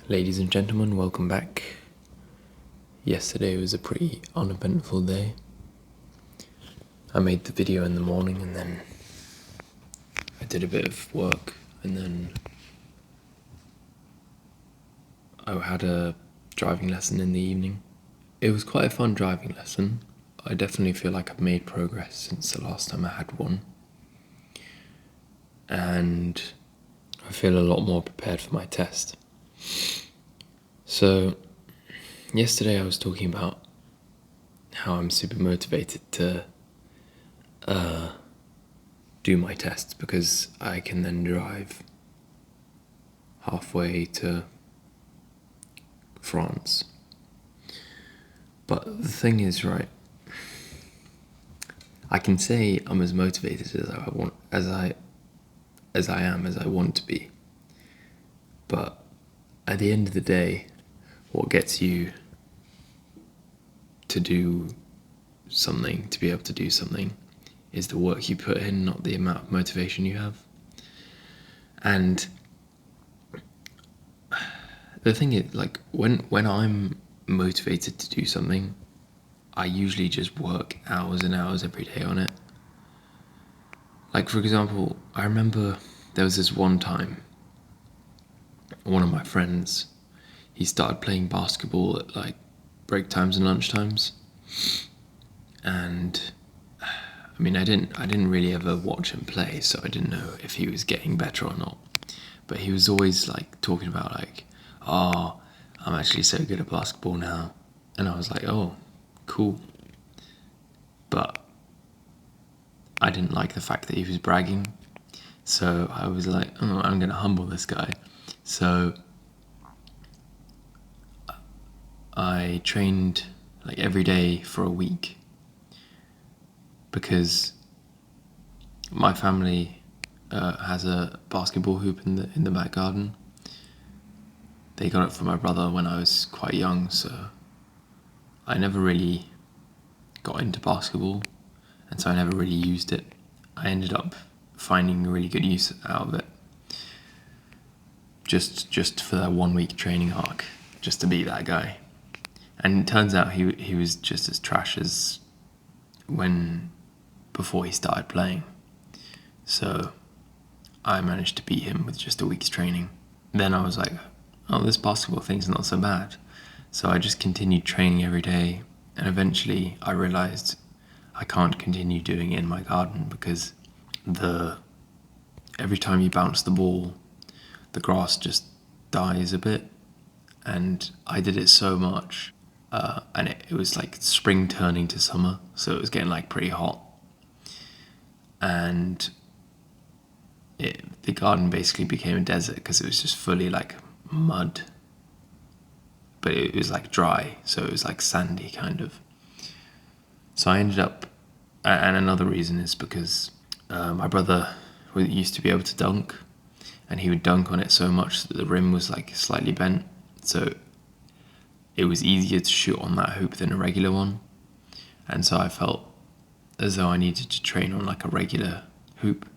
Ladies and gentlemen, welcome back. Yesterday was a pretty uneventful day. I made the video in the morning and then I did a bit of work and then I had a driving lesson in the evening. It was quite a fun driving lesson. I definitely feel like I've made progress since the last time I had one. And I feel a lot more prepared for my test. So, yesterday I was talking about how I'm super motivated to do my tests because I can then drive halfway to France. But the thing is, right, I can say I'm as motivated as I want to be. But at the end of the day, what gets you to do something, to be able to do something, is the work you put in, not the amount of motivation you have. And the thing is, like, when I'm motivated to do something, I usually just work hours and hours every day on it. Like, for example, I remember there was this one time, one of my friends, he started playing basketball at like break times and lunch times. And I mean, I didn't really ever watch him play, so I didn't know if he was getting better or not. But he was always like talking about like, oh, I'm actually so good at basketball now. And I was like, oh, cool. But I didn't like the fact that he was bragging. So I was like, oh, I'm going to humble this guy. So I trained like every day for a week because my family has a basketball hoop in the back garden. They got it for my brother when I was quite young, so I never really got into basketball, and so I never really used it. I ended up finding really good use out of it, just for that 1 week training arc, just to be that guy. And it turns out he was just as trash as before he started playing. So I managed to beat him with just a week's training. Then I was like, oh, this basketball thing's not so bad. So I just continued training every day, and eventually I realized I can't continue doing it in my garden because every time you bounce the ball, the grass just dies a bit. And I did it so much, and it was like spring turning to summer, so it was getting like pretty hot. And the garden basically became a desert because it was just fully like mud, but it was like dry, so it was like sandy kind of. So I ended up, and another reason is because my brother used to be able to dunk, and he would dunk on it so much that the rim was like slightly bent, so it was easier to shoot on that hoop than a regular one. And so I felt as though I needed to train on like a regular hoop.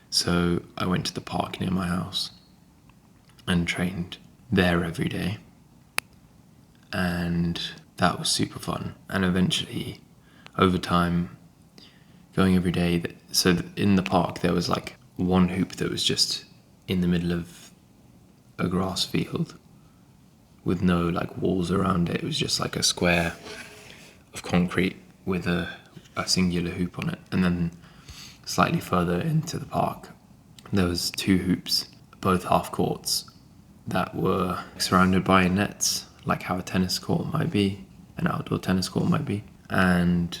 So I went to the park near my house and trained there every day. And that was super fun. And eventually, over time, going every day, so in the park there was like one hoop that was just in the middle of a grass field with no like walls around it. It was just like a square of concrete with a singular hoop on it. And then slightly further into the park, there was two hoops, both half courts, that were surrounded by nets, like how a tennis court might be, an outdoor tennis court might be. And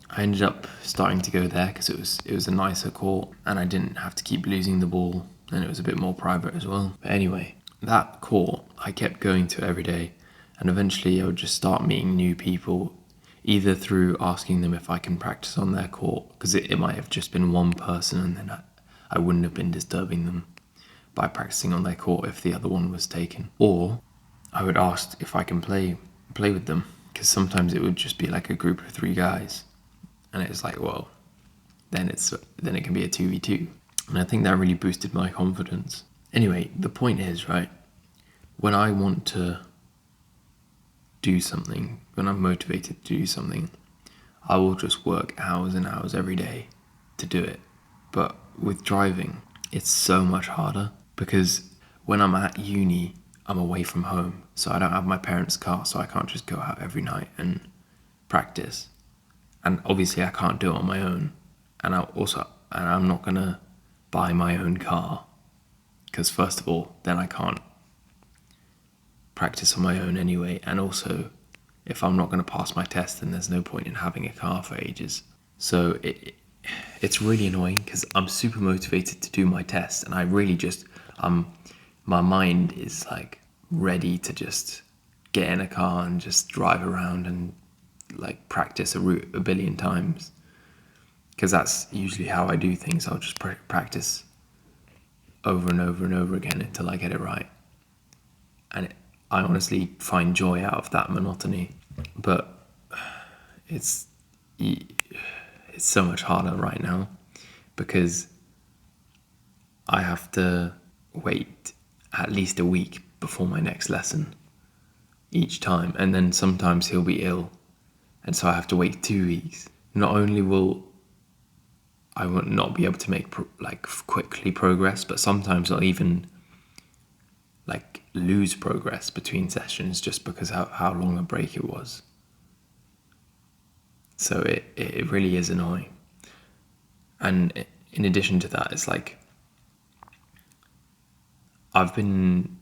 I ended up starting to go there because it was a nicer court, and I didn't have to keep losing the ball, and it was a bit more private as well. But anyway, that court I kept going to every day, and eventually I would just start meeting new people, either through asking them if I can practice on their court, because it might have just been one person, and then I wouldn't have been disturbing them by practicing on their court if the other one was taken. Or I would ask if I can play with them, because sometimes it would just be like a group of 3 guys, and it's like, well, then it can be a 2v2, and I think that really boosted my confidence. Anyway, the point is, right, when I want to do something, when I'm motivated to do something, I will just work hours and hours every day to do it. But with driving, it's so much harder because when I'm at uni, I'm away from home. So I don't have my parents' car, so I can't just go out every night and practice. And obviously I can't do it on my own. And I'm not gonna buy my own car because first of all, then I can't practice on my own anyway. And also, if I'm not gonna pass my test, then there's no point in having a car for ages. So it's really annoying because I'm super motivated to do my test, and I really just my mind is like ready to just get in a car and just drive around and like practice a route a billion times, because that's usually how I do things. I'll just practice over and over and over again until I get it right, and I honestly find joy out of that monotony. But it's so much harder right now because I have to wait at least a week before my next lesson each time, and then sometimes he'll be ill, and so I have to wait 2 weeks. Not only will I not be able to make quickly progress, but sometimes I'll even like lose progress between sessions just because how long a break it was. So it really is annoying. And in addition to that, it's like I've been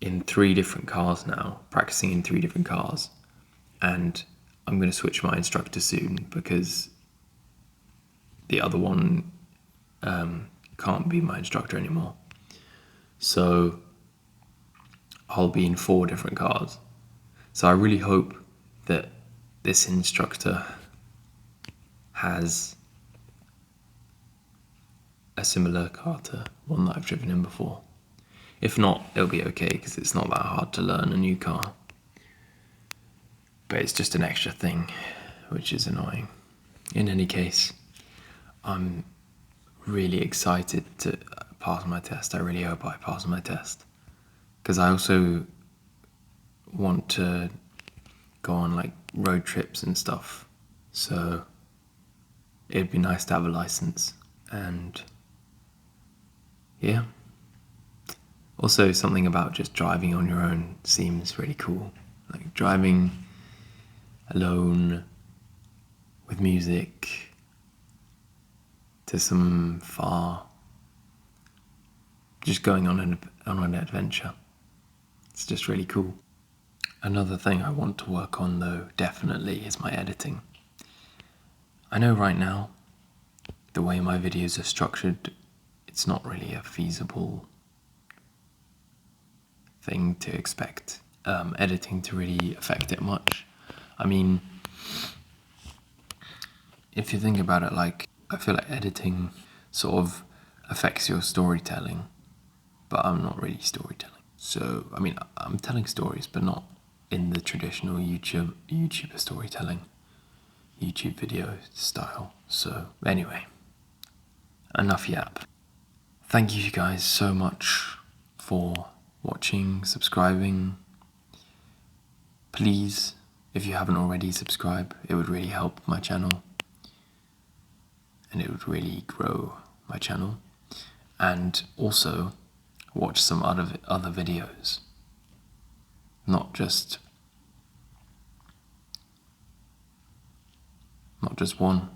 in 3 different cars now, practicing in 3 different cars, and I'm going to switch my instructor soon because the other one can't be my instructor anymore. So I'll be in 4 different cars. So I really hope that this instructor has a similar car to one that I've driven in before. If not, it'll be okay because it's not that hard to learn a new car. But it's just an extra thing, which is annoying. In any case, I'm really excited to pass my test. I really hope I pass my test, because I also want to go on like road trips and stuff. So it'd be nice to have a license. And yeah, also something about just driving on your own seems really cool. Like driving alone with music to some far, just going on an adventure. It's just really cool. Another thing I want to work on though, definitely, is my editing. I know right now, the way my videos are structured, it's not really a feasible thing to expect editing to really affect it much. I mean, if you think about it, like, I feel like editing sort of affects your storytelling, but I'm not really storytelling. So, I mean, I'm telling stories, but not in the traditional YouTuber storytelling, YouTube video style. So, anyway, enough yap. Thank you guys so much for watching, subscribing. Please, if you haven't already, subscribe. It would really help my channel, and it would really grow my channel. And also watch some other videos, not just one.